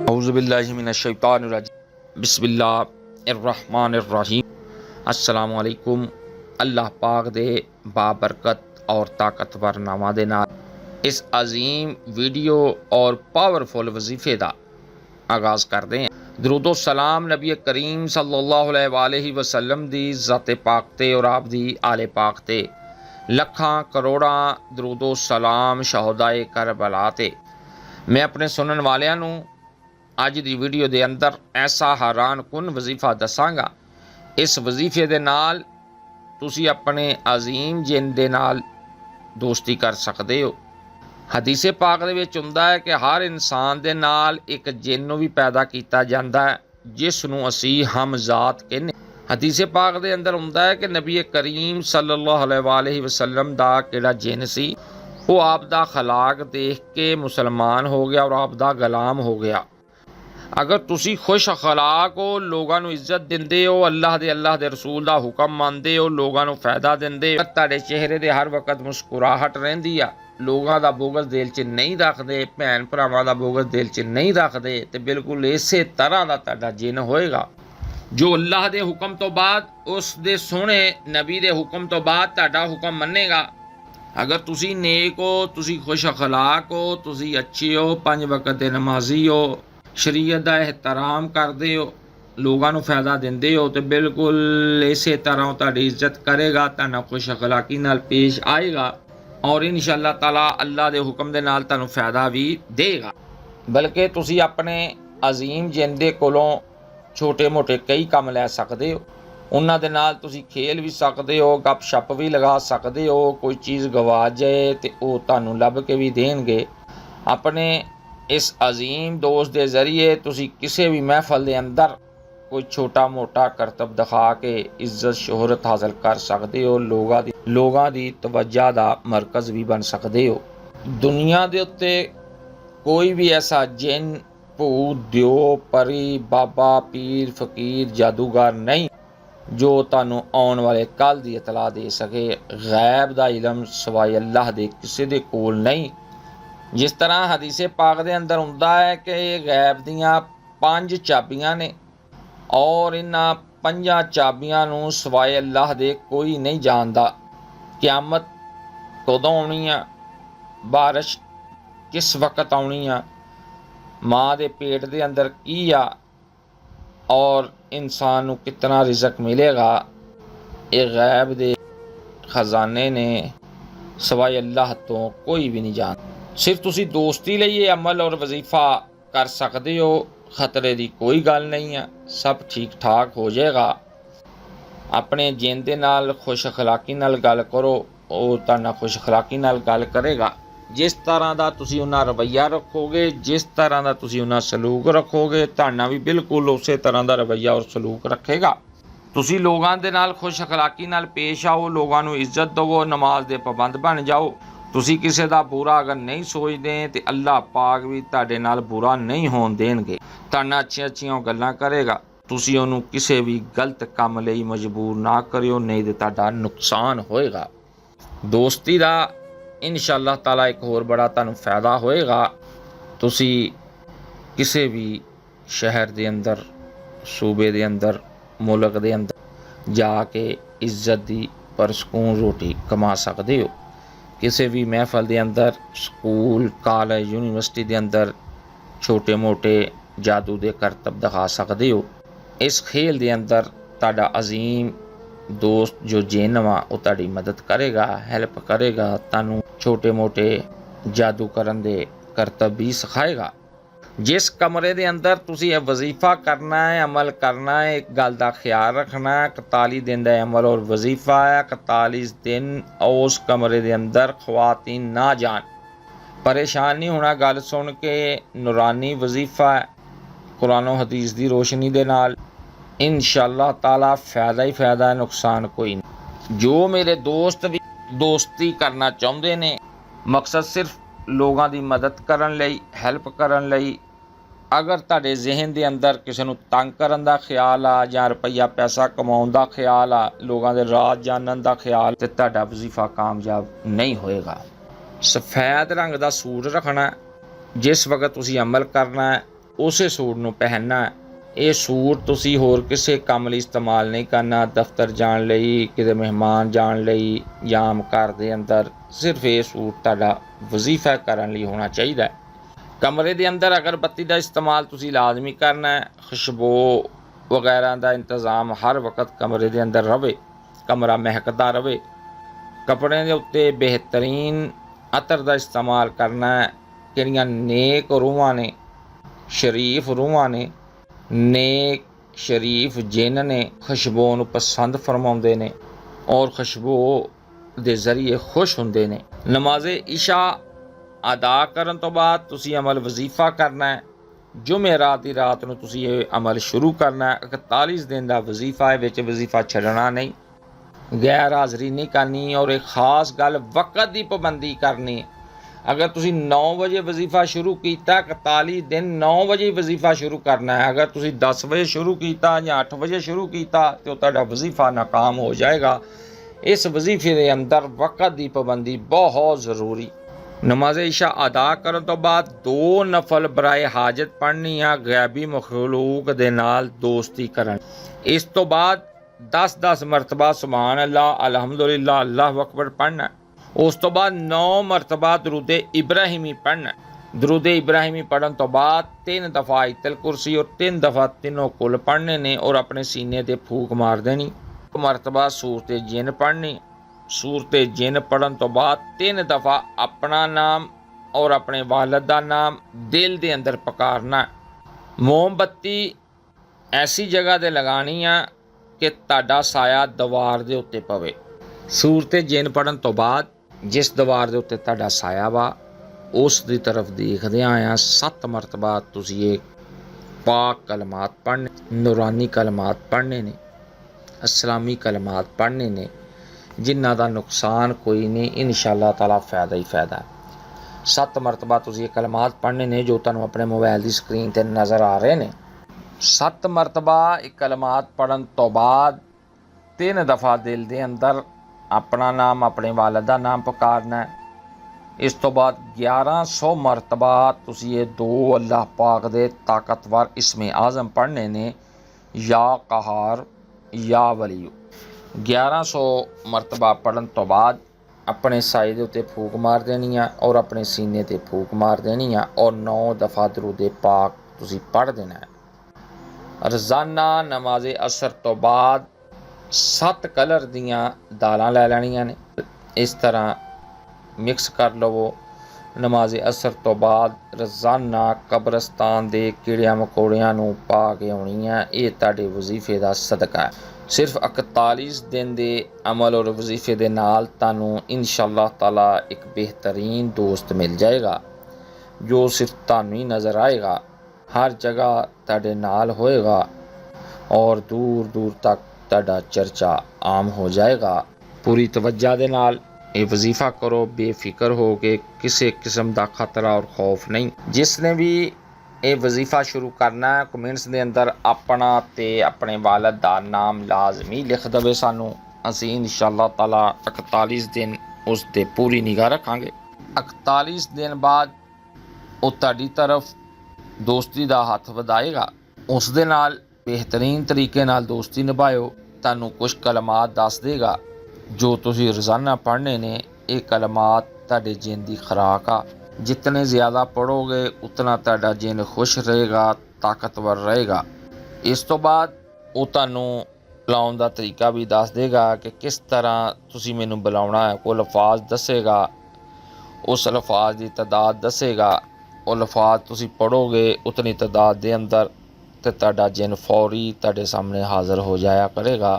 औज़ुबिल्लाहि मिनश्शैतानिर्रजीम बिस्मिल्लाहिर्रहमानिर्रहीम। अस्सलामु अलैकुम। अल्लाह पाक दे बाबरकत और ताकतवर नामां दे नाल इस अजीम वीडियो और पावरफुल वजीफे का आगाज़ करते हैं। दरूदो सलाम नबी करीम सल्लल्लाहु अलैहि वसल्लम दी ज़ाते पाक ते और आप दी आले पाक ते लखां करोड़ां दरूदो सलाम शहोदाए करबला ते। मैं अपने सुनन वालियां नूं अज दी वीडियो दे अंदर ऐसा हैरान कुन वजीफा दसांगा। इस वजीफे दे नाल तुसी अपने अजीम जिन दे नाल दोस्ती कर सकते हो। हदीसे पाक दे विच हुंदा है कि हर इंसान दे नाल एक जिन नूं भी पैदा किया जाता है जिस नूं असी हमजात कहने। हदीसे पाक दे अंदर हुंदा है कि नबी करीम सल्लल्लाहु अलैहि वसल्लम दा किहड़ा जिन सी वो आप दा खलाक देख के मुसलमान हो गया और आप दा गुलाम हो गया। अगर तुसी खुश अखलाक हो, लोगों को इज्जत देंदे हो, अल्लाह दे रसूल दा हुक्म मानते हो, लोगों को फायदा देंदे हो, तुहाडे चेहरे ते हर वक्त मुस्कुराहट रहिंदी आ, लोगों का बोगस दिल च नहीं रखते, भैन भरावां दा बोगस दिल च नहीं रखते, तो बिल्कुल इसे तरह का तुहाडा जिन होएगा जो अल्लाह दे हुक्म तो बाद उस दे सोहणे नबी दे हुक्म तो बाद तुहाडा हुक्म मन्नेगा। अगर तुसी नेक हो, तुसी खुश अखलाक हो, तुसी अच्छे हो, 5 वक्त दे नमाजी हो, शरीयत का एहतराम करते हो, लोगों को फायदा देंदे हो, तो बिल्कुल इसे तरह तुहाडी इज्जत करेगा, तुहाडे खुश अखलाकी नाल पेश आएगा और इंशाअल्लाह ताला अल्लाह के हुक्म दे नाल तुहानू फायदा भी देगा। बल्कि तुसी अपने अजीम जिन दे कोलों छोटे मोटे कई काम लै सकते हो। उन्हां दे नाल तुसी खेल भी सकते हो, गप शप भी लगा सकते हो। कोई चीज़ गवाच जाए तो वो तुहानू लभ के भी देणगे। अपने इस अजीम दोस्त के जरिए तुसी किसी भी महफल के अंदर कोई छोटा मोटा करतब दिखा के इज्जत शोहरत हासिल कर सकते हो, लोगों की तवज्जो का मरकज़ भी बन सकते हो। दुनिया के उत्ते कोई भी ऐसा जिन भूत दिओ परी बाबा पीर फकीर जादूगर नहीं जो तुहानू आने वाले कल की इतला दे सके। गैब का इलम सवाए अल्लाह दे किसी दे कोल नहीं। जिस तरह हदीसे पाक दे अंदर हुंदा है कि गैब दियाँ 5 चाबियां ने और इन्हां 5 चाबियां नूं सवाए अल्लाह दे कोई नहीं जानदा। क़यामत कदों आउणी आ, बारिश किस वक्त आउणी आ, माँ दे पेट दे अंदर की आ और इंसान नूं कितना रिज़क मिलेगा, ये गैब दे खजाने ने सवाए अल्लाह तो कोई भी नहीं जानता। सिर्फ तुसी दोस्ती लई ये अमल और वजीफा कर सकते हो, खतरे की कोई गल नहीं है, सब ठीक ठाक हो जाएगा। अपने जिन दे नाल खुश अखलाकी नाल गल करो, वो तुहाडे नाल खुश अखलाकी नाल गल करेगा। जिस तरह का तुसी उन्हां रवैया रखोगे, जिस तरह का तुसी उन्हां सलूक रखोगे, तुहाडे नाल भी बिल्कुल उस तरह का रवैया और सलूक रखेगा। तुसी लोगों दे नाल खुश अखलाकी नाल पेश आओ, लोगों को इज्जत दवो, नमाज दे पाबंद बन जाओ। तुसी किसी का बुरा अगर नहीं सोचते तो अल्लाह पाक भी तुहाडे नाल बुरा नहीं होण देणगे, तुहाडे नाल अच्छियां गल्लां करेगा। तुसी उहनूं किसी भी गलत काम लई मजबूर ना करियो, नहीं तो तुहाडा नुकसान होएगा। दोस्ती का इंशाअल्लाह ताला एक होर बड़ा तुहानूं फायदा होएगा। तुसी किसी भी शहर दे अंदर, सूबे दे अंदर, मुल्क दे अंदर जाके इज्जत दी परसकून रोटी कमा सकते हो। किसी भी महफल के अंदर, स्कूल कॉलेज यूनिवर्सिटी के अंदर छोटे मोटे जादू के करतब दिखा सकते हो। इस खेल के अंदर तुहाडा अजीम दोस्त जो जिन वा वो तुहाडी मदद करेगा, हैल्प करेगा, तुहानू छोटे मोटे जादू करन दे करतब भी सिखाएगा। जिस कमरे के अंदर तुसी यह वजीफा करना है, अमल करना है, एक गल का ख्याल रखना है, 41 दिन का अमल और वजीफा है। 41 दिन उस कमरे के अंदर ख्वातीन ना जान, परेशान नहीं होना गल सुन के। नूरानी वजीफा है, कुरान और हदीस की रोशनी के नाल इंशाअल्लाह ताला फायदा ही फायदा है, नुकसान कोई नहीं। जो मेरे दोस्त भी दोस्ती करना चाहते ने, मकसद सिर्फ लोगों की मदद करन लई, हैल्प करन लई, अगर तुहाडे जहन के अंदर किसी नूं तंग करन दा ख्याल आ जां रुपया पैसा कमाउण दा ख्याल आ, लोगों के राज जानन दा ख्याल, तो तुहाडा वजीफा कामयाब नहीं होएगा। सफेद रंग का सूट रखना, जिस वक्त तुसी अमल करना है ਉਸੇ ਸੂਟ ਨੂੰ ਪਹਿਨਣਾ। ਇਹ ਸੂਟ ਤੁਸੀਂ ਹੋਰ ਕਿਸੇ ਕੰਮ ਲਈ ਇਸਤੇਮਾਲ ਨਹੀਂ ਕਰਨਾ, ਦਫ਼ਤਰ ਜਾਣ ਲਈ, ਕਿਤੇ ਮਹਿਮਾਨ ਜਾਣ ਲਈ ਜਾਂ ਆਮ ਘਰ ਦੇ ਅੰਦਰ। ਸਿਰਫ ਇਹ ਸੂਟ ਤੁਹਾਡਾ ਵਜ਼ੀਫਾ ਕਰਨ ਲਈ ਹੋਣਾ ਚਾਹੀਦਾ ਹੈ। ਕਮਰੇ ਦੇ ਅੰਦਰ ਅਗਰਬੱਤੀ ਦਾ ਇਸਤੇਮਾਲ ਤੁਸੀਂ ਲਾਜ਼ਮੀ ਕਰਨਾ ਹੈ। ਖੁਸ਼ਬੂ ਵਗੈਰਾ ਦਾ ਇੰਤਜ਼ਾਮ ਹਰ ਵਕਤ ਕਮਰੇ ਦੇ ਅੰਦਰ ਰਵੇ, ਕਮਰਾ ਮਹਿਕਦਾ ਰਵੇ। ਕੱਪੜਿਆਂ ਦੇ ਉੱਤੇ ਬਿਹਤਰੀਨ ਅਤਰ ਦਾ ਇਸਤੇਮਾਲ ਕਰਨਾ ਹੈ। ਜਿਹੜੀਆਂ ਨੇਕ ਰੂਹਾਂ ਨੇ, ਸ਼ਰੀਫ ਰੂਹਾਂ ਨੇ, ਨੇਕ ਸ਼ਰੀਫ ਜਿੰਨ ਨੇ, ਖੁਸ਼ਬੂ ਨੂੰ ਪਸੰਦ ਫਰਮਾਉਂਦੇ ਨੇ ਔਰ ਖੁਸ਼ਬੂ ਦੇ ਜ਼ਰੀਏ ਖੁਸ਼ ਹੁੰਦੇ ਨੇ। ਨਮਾਜ਼ ਇਸ਼ਾ ਅਦਾ ਕਰਨ ਤੋਂ ਬਾਅਦ ਤੁਸੀਂ ਅਮਲ ਵਜ਼ੀਫਾ ਕਰਨਾ ਹੈ। ਜੁਮੇਰਾਤ ਦੀ ਰਾਤ ਨੂੰ ਤੁਸੀਂ ਇਹ ਅਮਲ ਸ਼ੁਰੂ ਕਰਨਾ ਹੈ। 41 ਦਿਨ ਦਾ ਵਜ਼ੀਫਾ ਹੈ, ਵਿੱਚ ਵਜ਼ੀਫਾ ਛੱਡਣਾ ਨਹੀਂ, ਗੈਰ ਹਾਜ਼ਰੀ ਨਹੀਂ ਕਰਨੀ। ਔਰ ਇੱਕ ਖਾਸ ਗੱਲ, ਵਕਤ ਦੀ ਪਾਬੰਦੀ ਕਰਨੀ ਹੈ। ਅਗਰ ਤੁਸੀਂ 9 ਵਜੇ ਵਜ਼ੀਫਾ ਸ਼ੁਰੂ ਕੀਤਾ, 41 ਦਿਨ 9 ਵਜੇ ਵਜ਼ੀਫਾ ਸ਼ੁਰੂ ਕਰਨਾ ਹੈ। ਅਗਰ ਤੁਸੀਂ 10 ਵਜੇ ਸ਼ੁਰੂ ਕੀਤਾ ਜਾਂ 8 ਵਜੇ ਸ਼ੁਰੂ ਕੀਤਾ ਤਾਂ ਤੁਹਾਡਾ ਵਜ਼ੀਫਾ ਨਾਕਾਮ ਹੋ ਜਾਏਗਾ। ਇਸ ਵਜ਼ੀਫੇ ਦੇ ਅੰਦਰ ਵਕਤ ਦੀ ਪਾਬੰਦੀ ਬਹੁਤ ਜ਼ਰੂਰੀ। ਨਮਾਜ਼ ਇਸ਼ਾ ਅਦਾ ਕਰਨ ਤੋਂ ਬਾਅਦ 2 ਨਫਲ ਬਰਾਏ ਹਾਜਤ ਪੜ੍ਹਨੀ ਆ, ਗੈਬੀ ਮਖਲੂਕ ਦੇ ਨਾਲ ਦੋਸਤੀ ਕਰਨ। ਇਸ ਤੋਂ ਬਾਅਦ 10-10 ਮਰਤਬਾ ਸੁਭਾਨ ਅੱਲਾਹ, ਅਲਹਮਦੁਲਿल्लाह, ਅੱਲਾਹੁ ਅਕਬਰ ਪੜ੍ਹਨਾ। ਉਸ ਤੋਂ ਬਾਅਦ 9 ਮਰਤਬਾ ਦਰੂਦ ਇਬਰਾਹੀਮੀ ਪੜ੍ਹਨਾ। ਦਰੂਦ ਇਬਰਾਹੀਮੀ ਪੜ੍ਹਨ ਤੋਂ ਬਾਅਦ 3 ਦਫਾ ਆਇਤਲ ਕੁਰਸੀ ਔਰ 3 ਦਫਾ ਤਿੰਨੋਂ ਕੁੱਲ ਪੜ੍ਹਨੇ ਨੇ ਔਰ ਆਪਣੇ ਸੀਨੇ ਤੇ ਫੂਕ ਮਾਰ ਦੇਣੀ। ਮਰਤਬਾ ਸੂਰਤ ਜਿਨ ਪੜ੍ਹਨੀ। ਸੂਰਤ ਜਿਨ ਪੜ੍ਹਨ ਤੋਂ ਬਾਅਦ 3 ਦਫਾ ਆਪਣਾ ਨਾਮ ਔਰ ਆਪਣੇ ਵਾਲਿਦ ਦਾ ਨਾਮ ਦਿਲ ਦੇ ਅੰਦਰ ਪਕਾਰਨਾ। ਮੋਮਬੱਤੀ ਐਸੀ ਜਗ੍ਹਾ 'ਤੇ ਲਗਾਉਣੀ ਆ ਕਿ ਤੁਹਾਡਾ ਸਾਇਆ ਦੀਵਾਰ ਦੇ ਉੱਤੇ ਪਵੇ। ਸੂਰਤ ਜਿਨ ਪੜ੍ਹਨ ਤੋਂ ਬਾਅਦ ਜਿਸ ਦੀਵਾਰ ਦੇ ਉੱਤੇ ਤੁਹਾਡਾ ਸਾਇਆ ਵਾ, ਉਸ ਦੀ ਤਰਫ ਦੇਖਦਿਆਂ ਆਇਆ 7 ਮਰਤਬਾ ਤੁਸੀਂ ਇਹ ਪਾਕ ਕਲਮਾਤ ਪੜ੍ਹਨੇ, ਨੂਰਾਨੀ ਕਲਮਾਤ ਪੜ੍ਹਨੇ ਨੇ, ਇਸਲਾਮੀ ਕਲਮਾਤ ਪੜ੍ਹਨੇ ਨੇ, ਜਿਨ੍ਹਾਂ ਦਾ ਨੁਕਸਾਨ ਕੋਈ ਨਹੀਂ, ਇਨਸ਼ਾਅੱਲਾਹ ਤਾਲਾ फ़ायदा ही फ़ायदा है। 7 ਮਰਤਬਾ ਤੁਸੀਂ ਇਹ ਕਲਮਾਤ ਪੜ੍ਹਨੇ ਨੇ ਜੋ ਤੁਹਾਨੂੰ ਆਪਣੇ ਮੋਬਾਈਲ ਦੀ ਸਕਰੀਨ 'ਤੇ ਨਜ਼ਰ ਆ ਰਹੇ ਨੇ। 7 ਮਰਤਬਾ ਇਹ ਕਲਮਾਤ ਪੜ੍ਹਨ ਤੋਂ ਬਾਅਦ 3 ਦਫਾ ਦਿਲ ਦੇ ਅੰਦਰ ਆਪਣਾ ਨਾਮ, ਆਪਣੇ ਵਾਲਿਦ ਦਾ ਨਾਮ ਪੁਕਾਰਨਾ। ਇਸ ਤੋਂ ਬਾਅਦ 1100 ਮਰਤਬਾ ਤੁਸੀਂ ਇਹ 2 ਅੱਲਾਹ ਪਾਕ ਦੇ ਤਾਕਤਵਰ ਇਸਮੇ ਆਜ਼ਮ ਪੜ੍ਹਨੇ ਨੇ, ਯਾ ਕਹਾਰ ਯਾ ਵਲੀਯੂ। 1100 ਮਰਤਬਾ ਪੜ੍ਹਨ ਤੋਂ ਬਾਅਦ ਆਪਣੇ ਸਾਏ ਦੇ ਉੱਤੇ ਫੂਕ ਮਾਰ ਦੇਣੀ ਆ ਔਰ ਆਪਣੇ ਸੀਨੇ 'ਤੇ ਫੂਕ ਮਾਰ ਦੇਣੀ ਆ ਔਰ 9 ਦਫਾ ਦਰੂਦ ਪਾਕ ਤੁਸੀਂ ਪੜ੍ਹ ਦੇਣਾ ਹੈ। ਰੋਜ਼ਾਨਾ ਨਮਾਜ਼ ਅਸਰ ਤੋਂ ਬਾਅਦ 7 ਕਲਰ ਦੀਆਂ ਦਾਲਾਂ ਲੈ ਲੈਣੀਆਂ ਨੇ। ਇਸ ਤਰ੍ਹਾਂ ਮਿਕਸ ਕਰ ਲਵੋ। ਨਮਾਜ਼ ਅਸਰ ਤੋਂ ਬਾਅਦ ਰੋਜ਼ਾਨਾ ਕਬਰਸਤਾਨ ਦੇ ਕੀੜਿਆਂ ਮਕੌੜਿਆਂ ਨੂੰ ਪਾ ਕੇ ਆਉਣੀ ਹੈ। ਇਹ ਤੁਹਾਡੇ ਵਜ਼ੀਫੇ ਦਾ ਸਦਕਾ ਹੈ। ਸਿਰਫ 41 ਦਿਨ ਦੇ ਅਮਲ ਔਰ ਵਜ਼ੀਫੇ ਦੇ ਨਾਲ ਤੁਹਾਨੂੰ ਇਨਸ਼ਾਅੱਲਾਹ ਤਾਲਾ ਇੱਕ ਬਿਹਤਰੀਨ ਦੋਸਤ ਮਿਲ ਜਾਏਗਾ ਜੋ ਸਿਰਫ ਤੁਹਾਨੂੰ ਹੀ ਨਜ਼ਰ ਆਏਗਾ, ਹਰ ਜਗ੍ਹਾ ਤੁਹਾਡੇ ਨਾਲ ਹੋਏਗਾ ਔਰ ਦੂਰ ਦੂਰ ਤੱਕ ਤੁਹਾਡਾ ਚਰਚਾ ਆਮ ਹੋ ਜਾਏਗਾ। ਪੂਰੀ ਤਵੱਜਾ ਦੇ ਨਾਲ ਇਹ ਵਜ਼ੀਫਾ ਕਰੋ, ਬੇਫਿਕਰ ਹੋ ਕੇ, ਕਿਸੇ ਕਿਸਮ ਦਾ ਖਤਰਾ ਔਰ ਖੌਫ ਨਹੀਂ। ਜਿਸ ਨੇ ਵੀ ਇਹ ਵਜ਼ੀਫਾ ਸ਼ੁਰੂ ਕਰਨਾ ਹੈ, ਕਮੈਂਟਸ ਦੇ ਅੰਦਰ ਆਪਣਾ ਤੇ ਆਪਣੇ ਵਾਲਿਦ ਦਾ ਨਾਮ ਲਾਜ਼ਮੀ ਲਿਖ ਦੇਵੇ ਸਾਨੂੰ। ਅਸੀਂ ਇਨਸ਼ਾਅੱਲਾਹ ਤਾਲਾ 41 ਦਿਨ ਉਸ 'ਤੇ ਪੂਰੀ ਨਿਗਾਹ ਰੱਖਾਂਗੇ। 41 ਦਿਨ ਬਾਅਦ ਉਹ ਤੁਹਾਡੀ ਤਰਫ ਦੋਸਤੀ ਦਾ ਹੱਥ ਵਧਾਏਗਾ। ਉਸ ਦੇ ਨਾਲ ਬਿਹਤਰੀਨ ਤਰੀਕੇ ਨਾਲ ਦੋਸਤੀ ਨਿਭਾਇਓ। ਤੁਹਾਨੂੰ ਕੁਝ ਕਲਮਾਤ ਦੱਸ ਦੇਗਾ ਜੋ ਤੁਸੀਂ ਰੋਜ਼ਾਨਾ ਪੜ੍ਹਨੇ ਨੇ। ਇਹ ਕਲਮਾਤ ਤੁਹਾਡੇ ਜਿਨ ਦੀ ਖੁਰਾਕ ਆ। ਜਿਤਨੇ ਜ਼ਿਆਦਾ ਪੜ੍ਹੋਗੇ ਉਤਨਾ ਤੁਹਾਡਾ ਜਿਨ ਖੁਸ਼ ਰਹੇਗਾ, ਤਾਕਤਵਰ ਰਹੇਗਾ। ਇਸ ਤੋਂ ਬਾਅਦ ਉਹ ਤੁਹਾਨੂੰ ਬੁਲਾਉਣ ਦਾ ਤਰੀਕਾ ਵੀ ਦੱਸ ਦੇਗਾ ਕਿ ਕਿਸ ਤਰ੍ਹਾਂ ਤੁਸੀਂ ਮੈਨੂੰ ਬੁਲਾਉਣਾ ਹੈ। ਉਹ ਲਫ਼ਾਜ਼ ਦੱਸੇਗਾ, ਉਸ ਲਫ਼ਾਜ਼ ਦੀ ਤਾਦਾਦ ਦੱਸੇਗਾ। ਉਹ ਲਫ਼ਾਜ਼ ਤੁਸੀਂ ਪੜ੍ਹੋਗੇ ਉਤਨੀ ਤਾਦਾਦ ਦੇ ਅੰਦਰ ਤੇ ਤੁਹਾਡਾ ਜਿਨ ਫੌਰੀ ਤੁਹਾਡੇ ਸਾਹਮਣੇ ਹਾਜ਼ਰ ਹੋ ਜਾਇਆ ਕਰੇਗਾ।